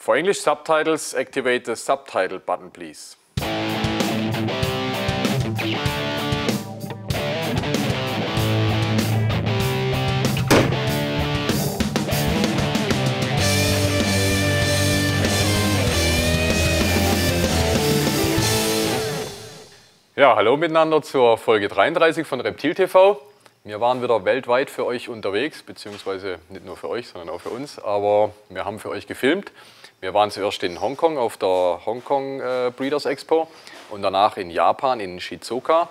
For English subtitles, activate the subtitle button, please. Ja, hallo miteinander zur Folge 33 von Reptil TV. Wir waren wieder weltweit für euch unterwegs, beziehungsweise nicht nur für euch, sondern auch für uns. Aber wir haben für euch gefilmt. Wir waren zuerst in Hongkong auf der Hongkong Breeders Expo und danach in Japan, in Shizuoka.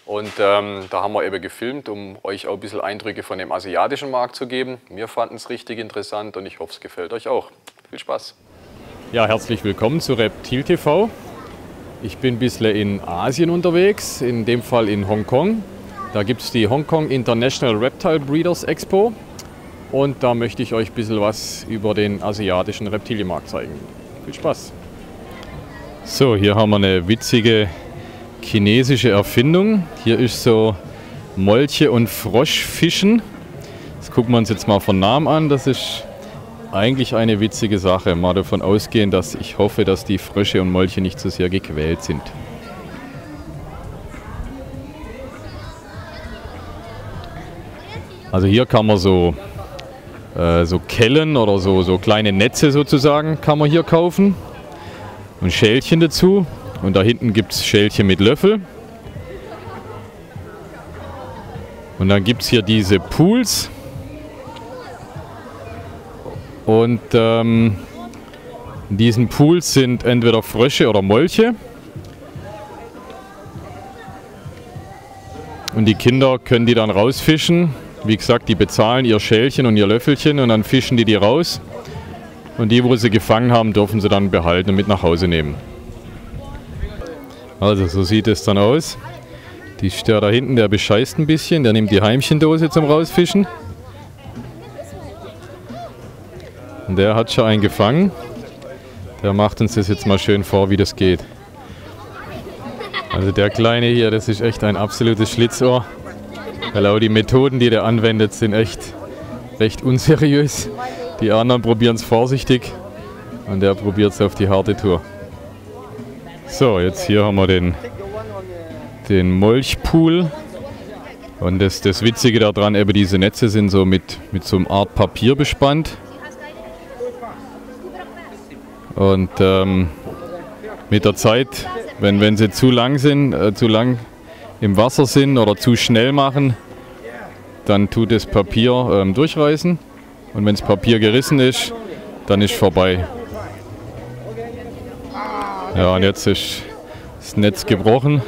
Und da haben wir eben gefilmt, um euch auch ein bisschen Eindrücke von dem asiatischen Markt zu geben. Wir fanden es richtig interessant und ich hoffe, es gefällt euch auch. Viel Spaß! Ja, herzlich willkommen zu Reptil TV. Ich bin ein bisschen in Asien unterwegs, in dem Fall in Hongkong. Da gibt es die Hongkong International Reptile Breeders Expo und da möchte ich euch ein bisschen was über den asiatischen Reptilienmarkt zeigen. Viel Spaß! So, hier haben wir eine witzige chinesische Erfindung. Hier ist so Molche und Froschfischen. Das gucken wir uns jetzt mal von Namen an. Das ist eigentlich eine witzige Sache. Mal davon ausgehen, dass ich hoffe, dass die Frösche und Molche nicht so sehr gequält sind. Also hier kann man so Kellen oder so kleine Netze sozusagen kann man hier kaufen. Und Schälchen dazu. Und da hinten gibt es Schälchen mit Löffel. Und dann gibt es hier diese Pools. Und in diesen Pools sind entweder Frösche oder Molche. Und die Kinder können die dann rausfischen. Wie gesagt, die bezahlen ihr Schälchen und ihr Löffelchen und dann fischen die raus. Und die, wo sie gefangen haben, dürfen sie dann behalten und mit nach Hause nehmen. Also so sieht es dann aus. Der da hinten, der bescheißt ein bisschen, der nimmt die Heimchendose zum Rausfischen. Und der hat schon einen gefangen. Der macht uns das jetzt mal schön vor, wie das geht. Also der Kleine hier, das ist echt ein absolutes Schlitzohr. Weil auch die Methoden, die der anwendet, sind echt recht unseriös. Die anderen probieren es vorsichtig und der probiert es auf die harte Tour. So, jetzt hier haben wir den Molchpool. Und das Witzige daran, eben diese Netze sind so mit so einer Art Papier bespannt. Und mit der Zeit, wenn sie zu lang im Wasser sind oder zu schnell machen, dann tut das Papier durchreißen. Und wenn das Papier gerissen ist, dann ist vorbei. Ja, und jetzt ist das Netz gebrochen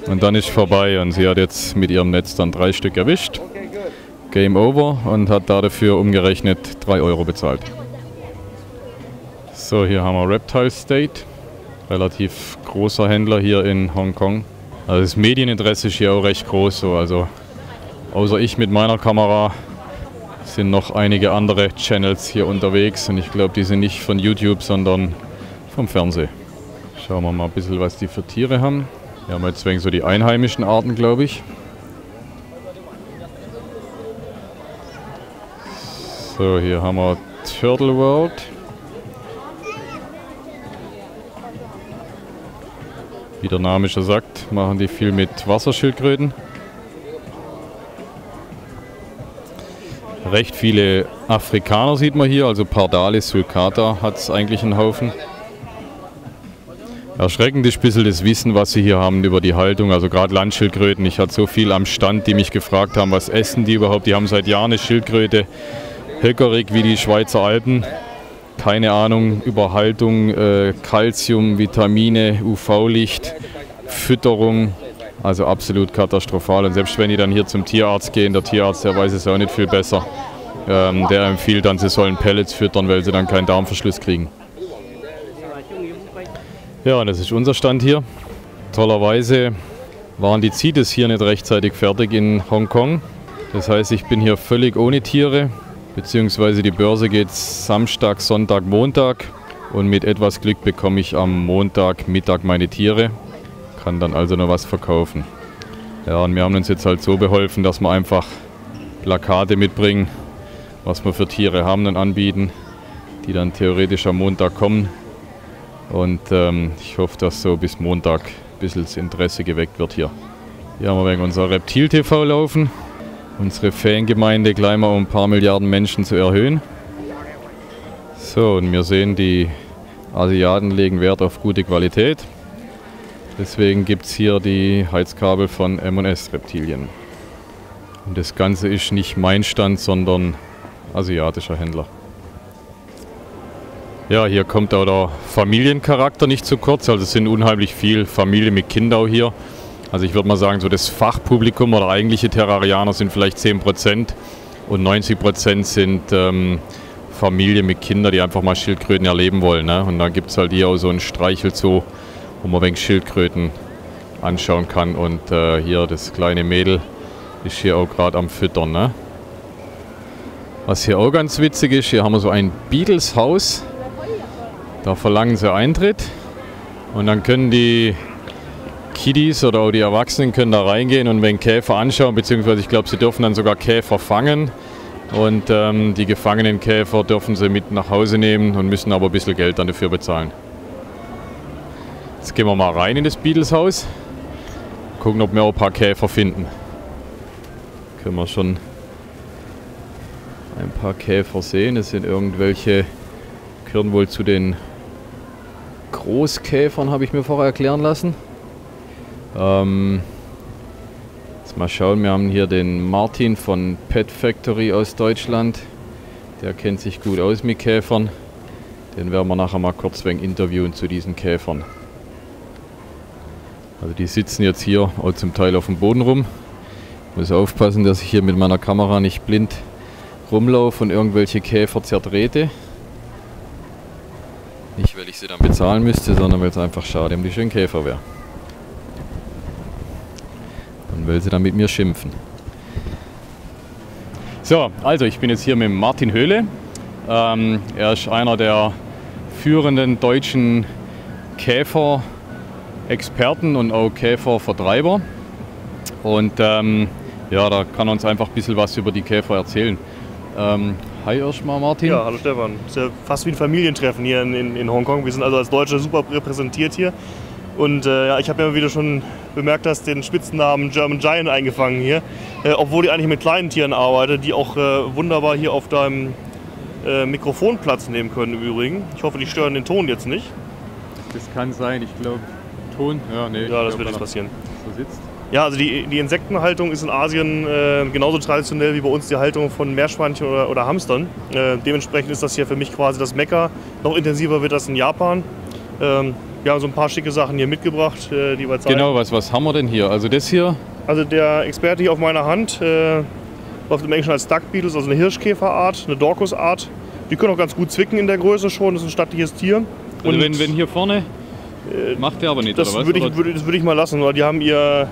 und dann ist vorbei. Und sie hat jetzt mit ihrem Netz dann 3 Stück erwischt. Game over und hat dafür umgerechnet 3 Euro bezahlt. So, hier haben wir Reptile State. Relativ großer Händler hier in Hongkong. Also das Medieninteresse ist hier auch recht groß. So. Also außer ich mit meiner Kamera sind noch einige andere Channels hier unterwegs. Und ich glaube, die sind nicht von YouTube, sondern vom Fernsehen. Schauen wir mal ein bisschen, was die für Tiere haben. Hier haben wir jetzt wegen so die einheimischen Arten, glaube ich. So, hier haben wir Turtle World. Wie der Name schon sagt, machen die viel mit Wasserschildkröten. Recht viele Afrikaner sieht man hier, also Pardalis sulcata hat es eigentlich einen Haufen. Erschreckend ist ein bisschen das Wissen, was sie hier haben über die Haltung, also gerade Landschildkröten. Ich hatte so viel am Stand, die mich gefragt haben, was essen die überhaupt. Die haben seit Jahren eine Schildkröte, höckerig wie die Schweizer Alpen. Keine Ahnung über Haltung, Calcium, Vitamine, UV-Licht, Fütterung, also absolut katastrophal. Und selbst wenn die dann hier zum Tierarzt gehen, der Tierarzt, der weiß es auch nicht viel besser. Der empfiehlt dann, sie sollen Pellets füttern, weil sie dann keinen Darmverschluss kriegen. Ja, und das ist unser Stand hier. Tollerweise waren die CITES hier nicht rechtzeitig fertig in Hongkong. Das heißt, ich bin hier völlig ohne Tiere. Beziehungsweise die Börse geht Samstag, Sonntag, Montag und mit etwas Glück bekomme ich am Montag Mittag meine Tiere, kann dann also noch was verkaufen. Ja, und wir haben uns jetzt halt so beholfen, dass wir einfach Plakate mitbringen, was wir für Tiere haben und anbieten. die dann theoretisch am Montag kommen. Und ich hoffe, dass so bis Montag ein bisschen das Interesse geweckt wird hier. Hier haben wir wegen unser Reptil TV laufen, unsere Fangemeinde gleich mal um ein paar Milliarden Menschen zu erhöhen. So, und wir sehen, die Asiaten legen Wert auf gute Qualität. Deswegen gibt es hier die Heizkabel von M&S Reptilien. Und das Ganze ist nicht mein Stand, sondern asiatischer Händler. Ja, hier kommt auch der Familiencharakter nicht zu kurz. Also es sind unheimlich viel Familie mit Kindern hier. Also ich würde mal sagen, so das Fachpublikum oder eigentliche Terrarianer sind vielleicht 10% und 90% sind Familie mit Kindern, die einfach mal Schildkröten erleben wollen. Ne? Und dann gibt es halt hier auch so einen Streichelzoo, wo man wegen Schildkröten anschauen kann. Und hier das kleine Mädel ist hier auch gerade am Füttern. Ne? Was hier auch ganz witzig ist, hier haben wir so ein Beatles-Haus. Da verlangen sie Eintritt und dann können die Kiddies oder auch die Erwachsenen können da reingehen und wenn Käfer anschauen, beziehungsweise ich glaube, sie dürfen dann sogar Käfer fangen und die gefangenen Käfer dürfen sie mit nach Hause nehmen und müssen aber ein bisschen Geld dann dafür bezahlen. Jetzt gehen wir mal rein in das Beatles-Haus, gucken, ob wir auch ein paar Käfer finden. Können wir schon ein paar Käfer sehen, das sind irgendwelche, gehören wohl zu den Großkäfern, habe ich mir vorher erklären lassen. Jetzt mal schauen, wir haben hier den Martin von Pet Factory aus Deutschland. Der kennt sich gut aus mit Käfern. Den werden wir nachher mal kurz wegen interviewen zu diesen Käfern. Also die sitzen jetzt hier auch zum Teil auf dem Boden rum. Ich muss aufpassen, dass ich hier mit meiner Kamera nicht blind rumlaufe und irgendwelche Käfer zertrete. Nicht, weil ich sie dann bezahlen müsste, sondern weil es einfach schade um die schönen Käfer wäre. Und weil sie dann mit mir schimpfen. So, also ich bin jetzt hier mit Martin Höhle. Er ist einer der führenden deutschen Käferexperten und auch Käfervertreiber. Und ja, da kann er uns einfach ein bisschen was über die Käfer erzählen. Hi erstmal Martin. Ja, hallo Stefan. Das ist ja fast wie ein Familientreffen hier in Hongkong. Wir sind also als Deutsche super repräsentiert hier. Und ja, ich habe ja, wie du schon bemerkt hast, den Spitzennamen German Giant eingefangen hier. Obwohl ich eigentlich mit kleinen Tieren arbeite, die auch wunderbar hier auf deinem Mikrofon Platz nehmen können im Übrigen. Ich hoffe, die stören den Ton jetzt nicht. Das kann sein, ich glaube, Ton, ja, nee. Ja, das wird nicht passieren. So sitzt. Ja, also die Insektenhaltung ist in Asien genauso traditionell wie bei uns die Haltung von Meerschweinchen oder Hamstern. Dementsprechend ist das hier für mich quasi das Mekka. Noch intensiver wird das in Japan. Wir haben so ein paar schicke Sachen hier mitgebracht, die wir zeigen. Genau, was haben wir denn hier? Also das hier? Also der Experte hier auf meiner Hand läuft im Englischen als Duck Beetles, also eine Hirschkäferart, eine Dorcusart. Die können auch ganz gut zwicken in der Größe schon, das ist ein stattliches Tier. Und wenn hier vorne, macht der aber nicht, das oder was? Das würde ich mal lassen, weil die haben ihr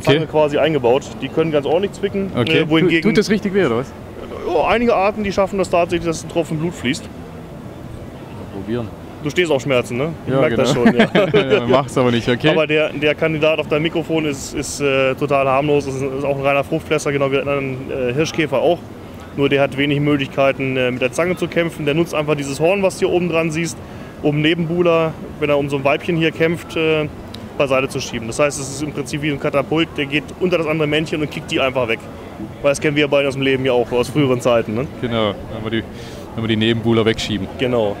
Zange quasi eingebaut. Die können ganz ordentlich zwicken. Okay. Wohingegen, Tut das richtig weh, oder was? Ja, einige Arten, die schaffen das tatsächlich, dass ein Tropfen Blut fließt. Mal probieren. Du stehst auf Schmerzen, ne? Ich Ja, merke genau. das schon. Ja. Ja, mach's aber nicht, okay? Aber der Kandidat auf deinem Mikrofon ist total harmlos. Ist auch ein reiner Fruchtfresser, genau wie ein Hirschkäfer auch. Nur der hat wenig Möglichkeiten, mit der Zange zu kämpfen. Der nutzt einfach dieses Horn, was du hier oben dran siehst, um Nebenbuhler, wenn er um so ein Weibchen hier kämpft, beiseite zu schieben. Das heißt, es ist im Prinzip wie ein Katapult, der geht unter das andere Männchen und kickt die einfach weg. Weil das kennen wir beide aus dem Leben ja auch, aus früheren Zeiten. Ne? Genau, wenn wir die Nebenbuhler wegschieben. Genau.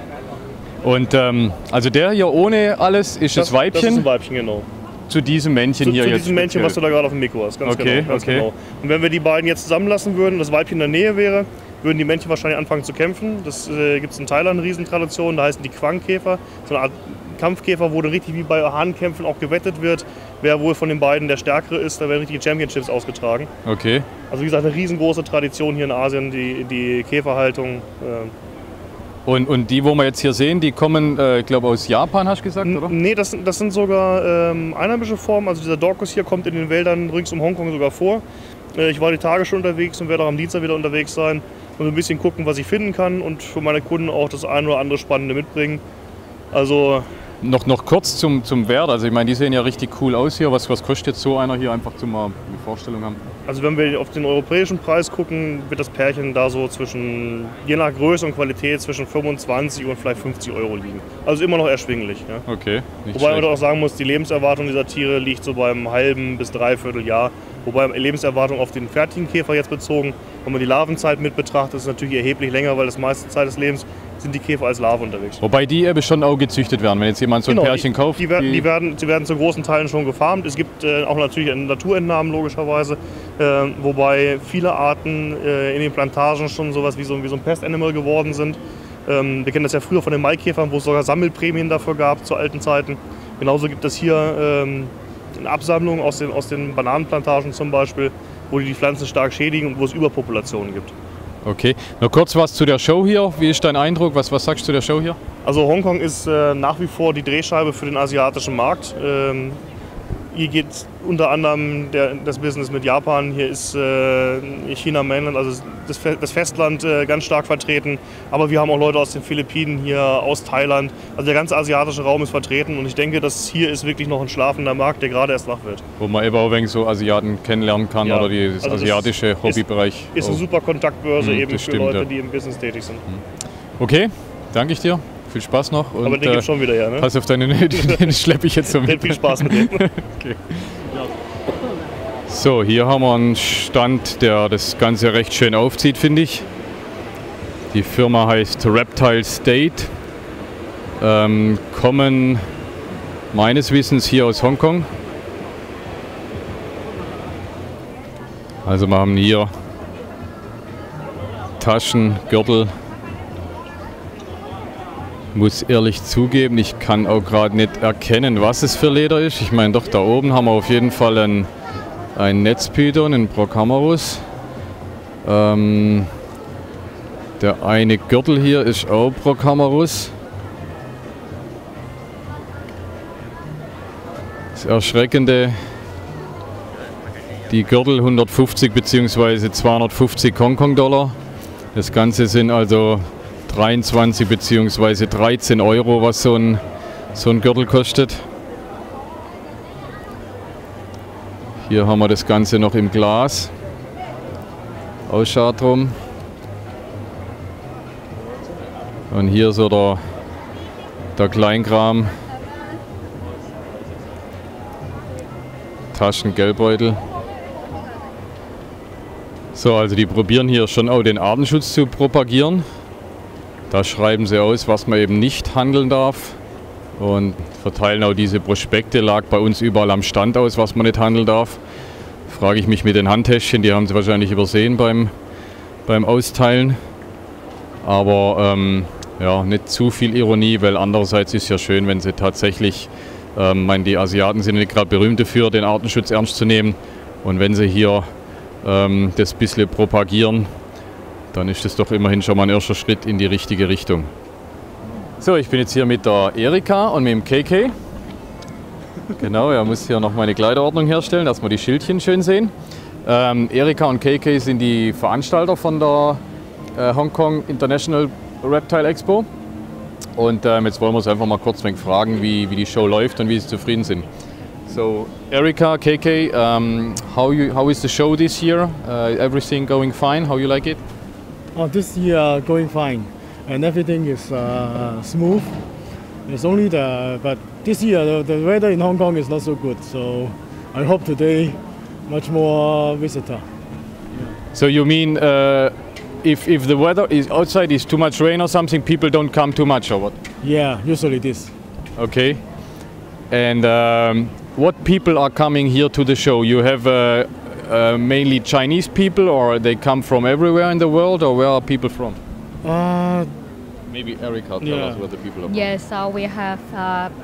Und also der hier ohne alles ist das Weibchen? Das ist ein Weibchen, genau. Zu diesem Männchen hier zu jetzt? Zu diesem Männchen, was du da gerade auf dem Mikro hast, ganz okay, genau. Ganz okay. Genau. Und wenn wir die beiden jetzt zusammenlassen würden und das Weibchen in der Nähe wäre, würden die Männchen wahrscheinlich anfangen zu kämpfen. Das gibt es in Thailand eine Riesentradition, da heißen die Quang-Käfer. So eine Art Kampfkäfer, wo dann richtig wie bei Hahnkämpfen auch gewettet wird, wer wohl von den beiden der Stärkere ist. Da werden richtige Championships ausgetragen. Okay. Also wie gesagt, eine riesengroße Tradition hier in Asien, die Käferhaltung. Und die, wo wir jetzt hier sehen, die kommen, ich glaube, aus Japan, hast du gesagt, oder? Nee, das sind sogar einheimische Formen. Also dieser Dorcus hier kommt in den Wäldern rings um Hongkong sogar vor. Ich war die Tage schon unterwegs und werde auch am Dienstag wieder unterwegs sein und ein bisschen gucken, was ich finden kann und für meine Kunden auch das ein oder andere Spannende mitbringen. Also noch kurz zum Wert. Also ich meine, die sehen ja richtig cool aus hier. Was kostet jetzt so einer hier, einfach zum mal eine Vorstellung haben? Also wenn wir auf den europäischen Preis gucken, wird das Pärchen da so zwischen, je nach Größe und Qualität, zwischen 25 und vielleicht 50 Euro liegen. Also immer noch erschwinglich. Ja. Okay, nicht Wobei schlecht. man auch sagen muss, die Lebenserwartung dieser Tiere liegt so beim halben bis dreiviertel Jahr. Wobei Lebenserwartung auf den fertigen Käfer jetzt bezogen, wenn man die Larvenzeit mit betrachtet, ist natürlich erheblich länger, weil das meiste Zeit des Lebens sind die Käfer als Larve unterwegs. Wobei die eben schon auch gezüchtet werden, wenn jetzt jemand so ein Pärchen kauft. Sie werden zu großen Teilen schon gefarmt. Es gibt auch natürlich Naturentnahmen logischerweise, wobei viele Arten in den Plantagen schon sowas wie so ein Pestanimal geworden sind. Wir kennen das ja früher von den Maikäfern, wo es sogar Sammelprämien dafür gab zu alten Zeiten. Genauso gibt es hier eine Absammlung aus den Bananenplantagen zum Beispiel, wo die Pflanzen stark schädigen und wo es Überpopulationen gibt. Okay, noch kurz was zu der Show hier. Wie ist dein Eindruck? Was sagst du zu der Show hier? Also Hongkong ist nach wie vor die Drehscheibe für den asiatischen Markt. Hier geht unter anderem das Business mit Japan. Hier ist China Mainland, also das Festland, ganz stark vertreten. Aber wir haben auch Leute aus den Philippinen, hier aus Thailand. Also der ganze asiatische Raum ist vertreten. Und ich denke, dass hier ist wirklich noch ein schlafender Markt, der gerade erst wach wird. Wo man eben auch wegen so Asiaten kennenlernen kann, ja, oder das asiatische Hobbybereich. Ist eine super Kontaktbörse eben für Leute, ja, die im Business tätig sind. Okay, danke ich dir. Viel Spaß noch. Und, aber den gibt's schon wieder, ja, ne? Pass auf deine Nöte, den schleppe ich jetzt so mit. Viel Spaß mit dem. Okay. So, hier haben wir einen Stand, der das Ganze recht schön aufzieht, finde ich. Die Firma heißt Reptile State. Kommen meines Wissens hier aus Hongkong. Also wir haben hier Taschen, Gürtel. Muss ehrlich zugeben, ich kann auch gerade nicht erkennen, was es für Leder ist. Ich meine, doch da oben haben wir auf jeden Fall ein Netzpython, einen Procamerus. Der eine Gürtel hier ist auch Procamerus. Das Erschreckende, die Gürtel 150 bzw. 250 Hongkong-Dollar. Das Ganze sind also 23 bzw. 13 Euro, was so ein Gürtel kostet. Hier haben wir das Ganze noch im Glas. Ausschaut drum. Und hier so der Kleinkram. Taschen, Geldbeutel. So, also die probieren hier schon auch den Artenschutz zu propagieren. Da schreiben sie aus, was man eben nicht handeln darf, und verteilen auch diese Prospekte. Lag bei uns überall am Stand aus, was man nicht handeln darf. Frage ich mich mit den Handtäschchen, die haben sie wahrscheinlich übersehen beim Austeilen. Aber ja, nicht zu viel Ironie, weil andererseits ist es ja schön, wenn sie tatsächlich, die Asiaten sind nicht gerade berühmt dafür, den Artenschutz ernst zu nehmen. Und wenn sie hier das bisschen propagieren, dann ist das doch immerhin schon mal ein erster Schritt in die richtige Richtung. So, ich bin jetzt hier mit der Erika und mit dem KK. Genau, er muss hier noch meine Kleiderordnung herstellen, dass wir die Schildchen schön sehen. Erika und KK sind die Veranstalter von der Hongkong International Reptile Expo. Und jetzt wollen wir uns einfach mal kurz fragen, wie die Show läuft und wie sie zufrieden sind. So, Erika, KK, how is the show this year? Everything going fine? How you like it? Oh, this year going fine, and everything is smooth. It's only but this year the weather in Hong Kong is not so good, so I hope today much more visitor. Yeah. So you mean if the weather is outside is too much rain or something, people don't come too much, or what? Yeah, usually this. Okay. And what people are coming here to the show? You have mainly Chinese people, or they come from everywhere in the world, or where are people from? Maybe Erika tell us where the people are from. Yes, we have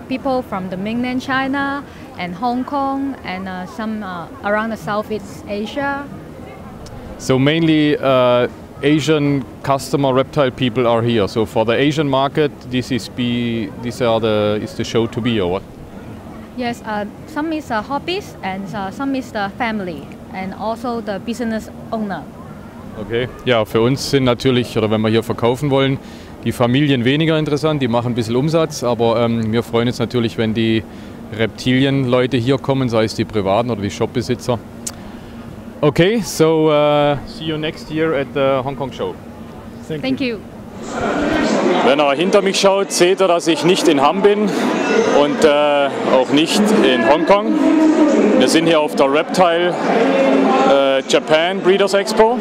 people from the mainland China and Hong Kong and some around the Southeast Asia. So mainly Asian customer reptile people are here. So for the Asian market, is the show to be, or what? Yes, some is hobbies and some is the family and also the business owner. Okay. Ja, für uns sind natürlich, oder wenn wir hier verkaufen wollen, die Familien weniger interessant, die machen ein bisschen Umsatz, aber wir freuen uns natürlich, wenn die Reptilienleute hier kommen, sei es die Privaten oder die Shopbesitzer. Okay, so see you next year at the Hong Kong Show. Thank you. Wenn ihr hinter mich schaut, seht ihr, dass ich nicht in Hamm bin und auch nicht in Hongkong. Wir sind hier auf der Reptile Japan Breeders Expo.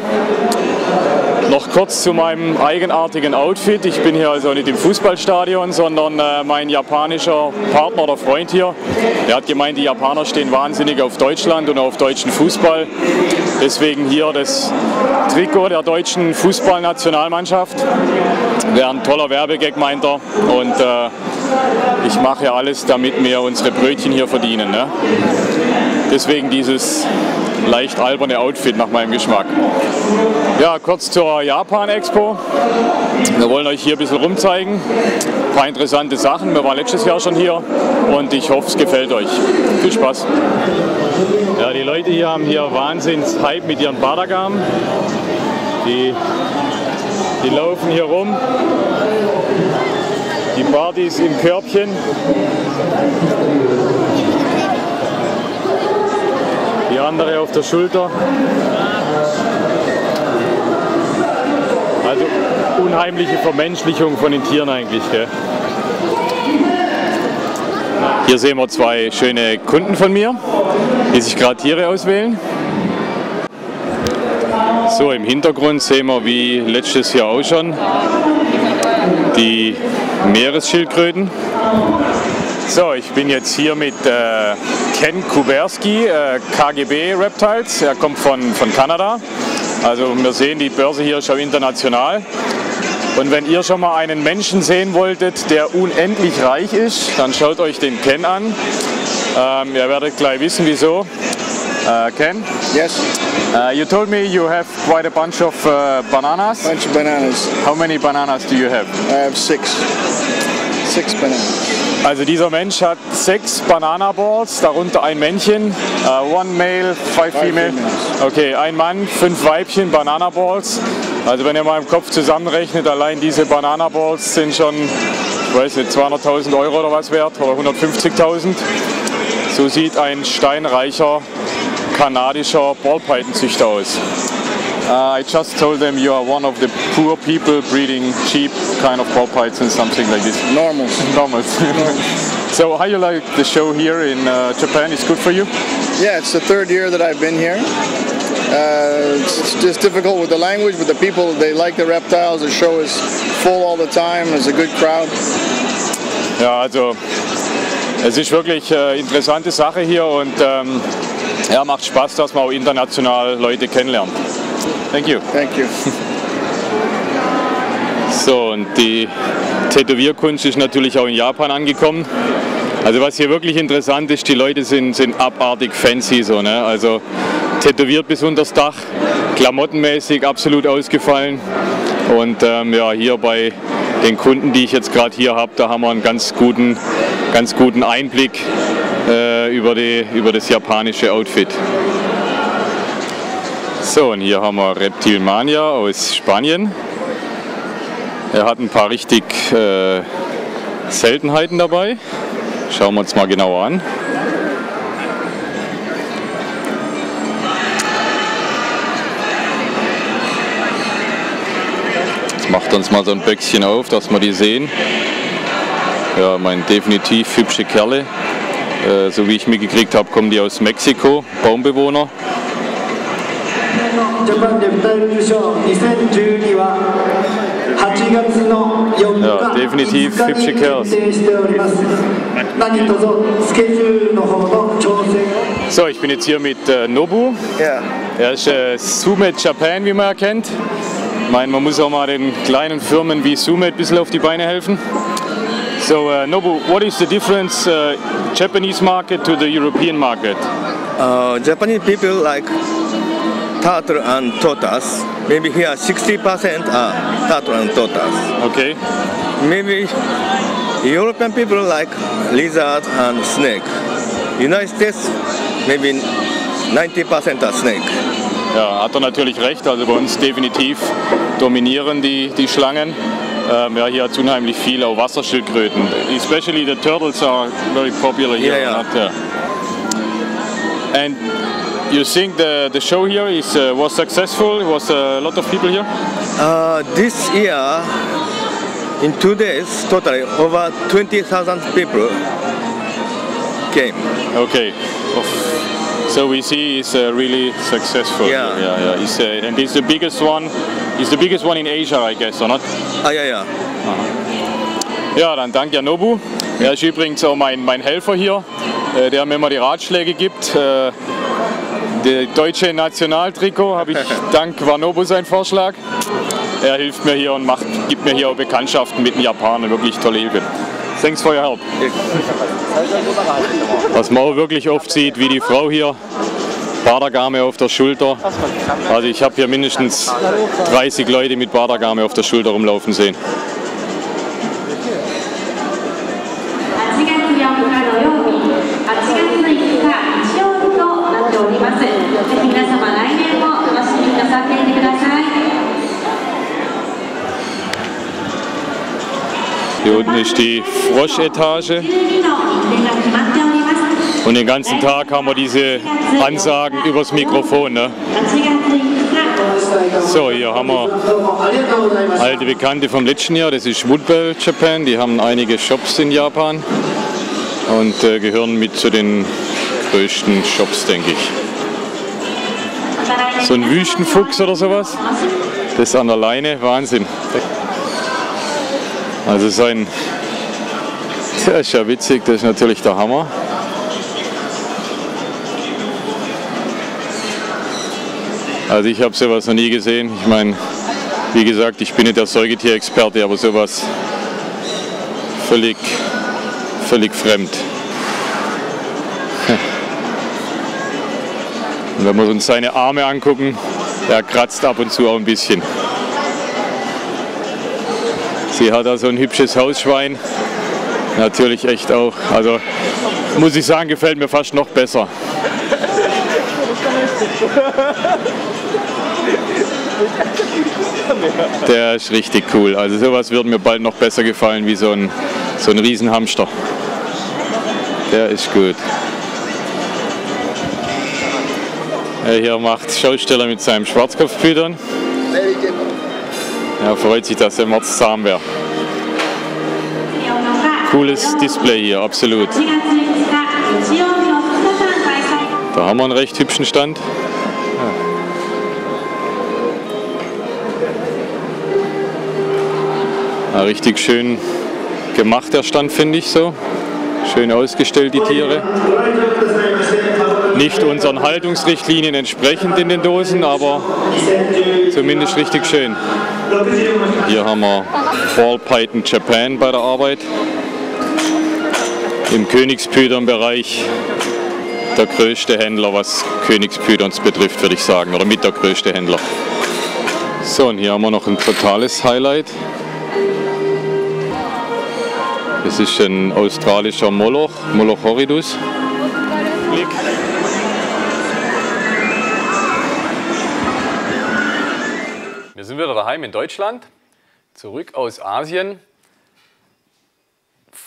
Noch kurz zu meinem eigenartigen Outfit. Ich bin hier also nicht im Fußballstadion, sondern mein japanischer Partner oder Freund hier, der hat gemeint, die Japaner stehen wahnsinnig auf Deutschland und auf deutschen Fußball. Deswegen hier das Trikot der deutschen Fußballnationalmannschaft. Wäre ein toller Werbegag, meint er. Und ich mache ja alles, damit wir unsere Brötchen hier verdienen. Ne? Deswegen dieses leicht alberne Outfit nach meinem Geschmack. Ja, kurz zur Japan Expo. Wir wollen euch hier ein bisschen rumzeigen. Ein paar interessante Sachen. Wir waren letztes Jahr schon hier und ich hoffe, es gefällt euch. Viel Spaß. Ja, die Leute hier haben hier Wahnsinns-Hype mit ihren Badagam. Die laufen hier rum. Die Partys im Körbchen. Die andere auf der Schulter. Also unheimliche Vermenschlichung von den Tieren eigentlich. Gell? Hier sehen wir zwei schöne Kunden von mir, die sich gerade Tiere auswählen. So, im Hintergrund sehen wir wie letztes Jahr auch schon die Meeresschildkröten. So, ich bin jetzt hier mit Ken Kuberski, KGB Reptiles. Er kommt von Kanada. Also wir sehen, die Börse hier ist schon international. Und wenn ihr schon mal einen Menschen sehen wolltet, der unendlich reich ist, dann schaut euch den Ken an. Ihr werdet gleich wissen, wieso. Ken? Yes. You told me you have quite a bunch of bananas. Bunch of bananas. How many bananas do you have? I have six. 6 bananas. Also dieser Mensch hat 6 Banana Balls, darunter ein Männchen, one male, 5 female. Okay, ein Mann, 5 Weibchen, Banana Balls. Also wenn ihr mal im Kopf zusammenrechnet, allein diese Banana Balls sind schon, ich weiß nicht, 200.000 Euro oder was wert oder 150.000. So sieht ein steinreicher kanadischer Ballpython-Züchter aus. I just told them you are one of the poor people breeding cheap kind of ball pythons, something like this. Normals. Normals. So how you like the show here in Japan? It's good for you? Yeah, it's the 3rd year that I've been here. It's just difficult with the language, but the people, they like the reptiles. The show is full all the time. There's a good crowd. Ja, also es ist wirklich interessante Sache hier und ja, macht Spaß, dass man auch international Leute kennenlernt. Thank you. Thank you. So, und die Tätowierkunst ist natürlich auch in Japan angekommen. Also was hier wirklich interessant ist, die Leute sind abartig fancy, so, ne? Also tätowiert bis unter das Dach, klamottenmäßig absolut ausgefallen. Und ja, hier bei den Kunden, die ich jetzt gerade hier habe, da haben wir einen ganz guten Einblick über das japanische Outfit. So, und hier haben wir Reptilmania aus Spanien. Er hat ein paar richtig Seltenheiten dabei. Schauen wir uns mal genauer an. Jetzt macht uns mal so ein Böckchen auf, dass wir die sehen. Ja, mein definitiv hübsche Kerle. So wie ich mitgekriegt habe, kommen die aus Mexiko, Baumbewohner. Ja, definitiv hübsche Kerls. So, ich bin jetzt hier mit Nobu. Yeah. Er ist Sumet Japan, wie man erkennt. Ich meine, man muss auch mal den kleinen Firmen wie Sumet ein bisschen auf die Beine helfen. So, Nobu, what is the difference Japanese market to the European market? Japanese people like turtle and tortoise. Maybe here 60% are turtle and tortoise. Okay. Maybe European people like lizard and snake. United States maybe 90% are snake. Ja, hat er natürlich recht. Also bei uns definitiv dominieren die Schlangen. Ja, hier hat es unheimlich viel, auch Wasserschildkröten. Especially the turtles are very popular here. Yeah, yeah. And you think the show here was successful? Was a lot of people here? This year, in 2 days, totally over 20,000 people came. Okay. So we see it's really successful. Yeah. Yeah. And it's the biggest one. It's the biggest one in Asia, I guess, or not? Yeah. Ja, dann danke an Nobu. Er ist übrigens auch mein Helfer hier, der mir immer die Ratschläge gibt. Der deutsche Nationaltrikot habe ich dank Wanobu seinen Vorschlag. Er hilft mir hier und gibt mir hier auch Bekanntschaften mit den Japanern, wirklich tolle Hilfe. Thanks for your help. Was man auch wirklich oft sieht, wie die Frau hier, Badagame auf der Schulter. Also ich habe hier mindestens 30 Leute mit Badagame auf der Schulter rumlaufen sehen. Hier unten ist die Froschetage und den ganzen Tag haben wir diese Ansagen übers Mikrofon. Ne? So, hier haben wir alte Bekannte vom letzten Jahr, das ist Woodbell Japan, die haben einige Shops in Japan und gehören mit zu den größten Shops, denke ich. So ein Wüstenfuchs oder sowas, das an der Leine, Wahnsinn. Also das ist ja witzig, das ist natürlich der Hammer. Also ich habe sowas noch nie gesehen. Ich meine, wie gesagt, ich bin nicht der Säugetierexperte, aber sowas völlig fremd. Und wenn wir uns seine Arme angucken, er kratzt ab und zu auch ein bisschen. Sie hat also ein hübsches Hausschwein, natürlich echt auch, also muss ich sagen, gefällt mir fast noch besser. Der ist richtig cool, also sowas würde mir bald noch besser gefallen wie so ein Riesenhamster. Der ist gut. Er hier macht Schausteller mit seinem Schwarzkopfpython. Er freut sich, dass er mordszahm wäre. Cooles Display hier, absolut. Da haben wir einen recht hübschen Stand. Ja, richtig schön gemacht der Stand, finde ich so. Schön ausgestellt, die Tiere. Nicht unseren Haltungsrichtlinien entsprechend in den Dosen, aber zumindest richtig schön. Hier haben wir Ball Python Japan bei der Arbeit. Im Königspython-Bereich der größte Händler, was Königspythons betrifft, würde ich sagen, oder mit der größte Händler. So, und hier haben wir noch ein totales Highlight. Das ist ein australischer Moloch, Moloch horridus. Wir sind wieder daheim in Deutschland, zurück aus Asien.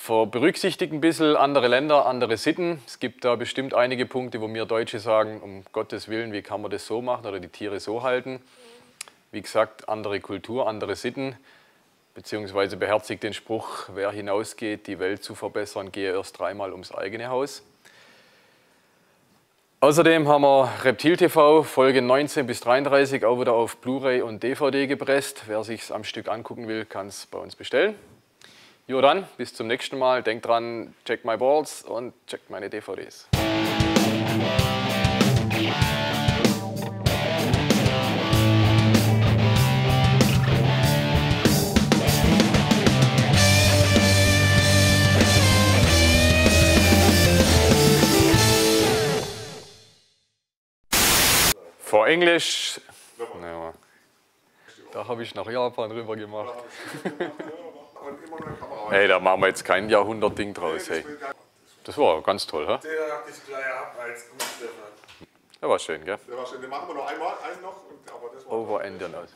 Berücksichtigt ein bisschen andere Länder, andere Sitten. Es gibt da bestimmt einige Punkte, wo wir Deutsche sagen, um Gottes Willen, wie kann man das so machen oder die Tiere so halten. Wie gesagt, andere Kultur, andere Sitten, beziehungsweise beherzigt den Spruch, wer hinausgeht, die Welt zu verbessern, gehe erst dreimal ums eigene Haus. Außerdem haben wir Reptil TV Folge 19 bis 33 auch wieder auf Blu-ray und DVD gepresst. Wer sich es am Stück angucken will, kann es bei uns bestellen. Jo dann, bis zum nächsten Mal. Denkt dran, check my balls und checkt meine DVDs. For English, no. Da habe ich nach Japan rüber gemacht. Hey, da machen wir jetzt kein Jahrhundert-Ding draus. Hey. Das war ganz toll, hä? Der hat dich gleich ab als gut, Stefan. Der war schön, gell? Der war schön. Den machen wir noch einmal, einen noch. Aber das war Over and aus.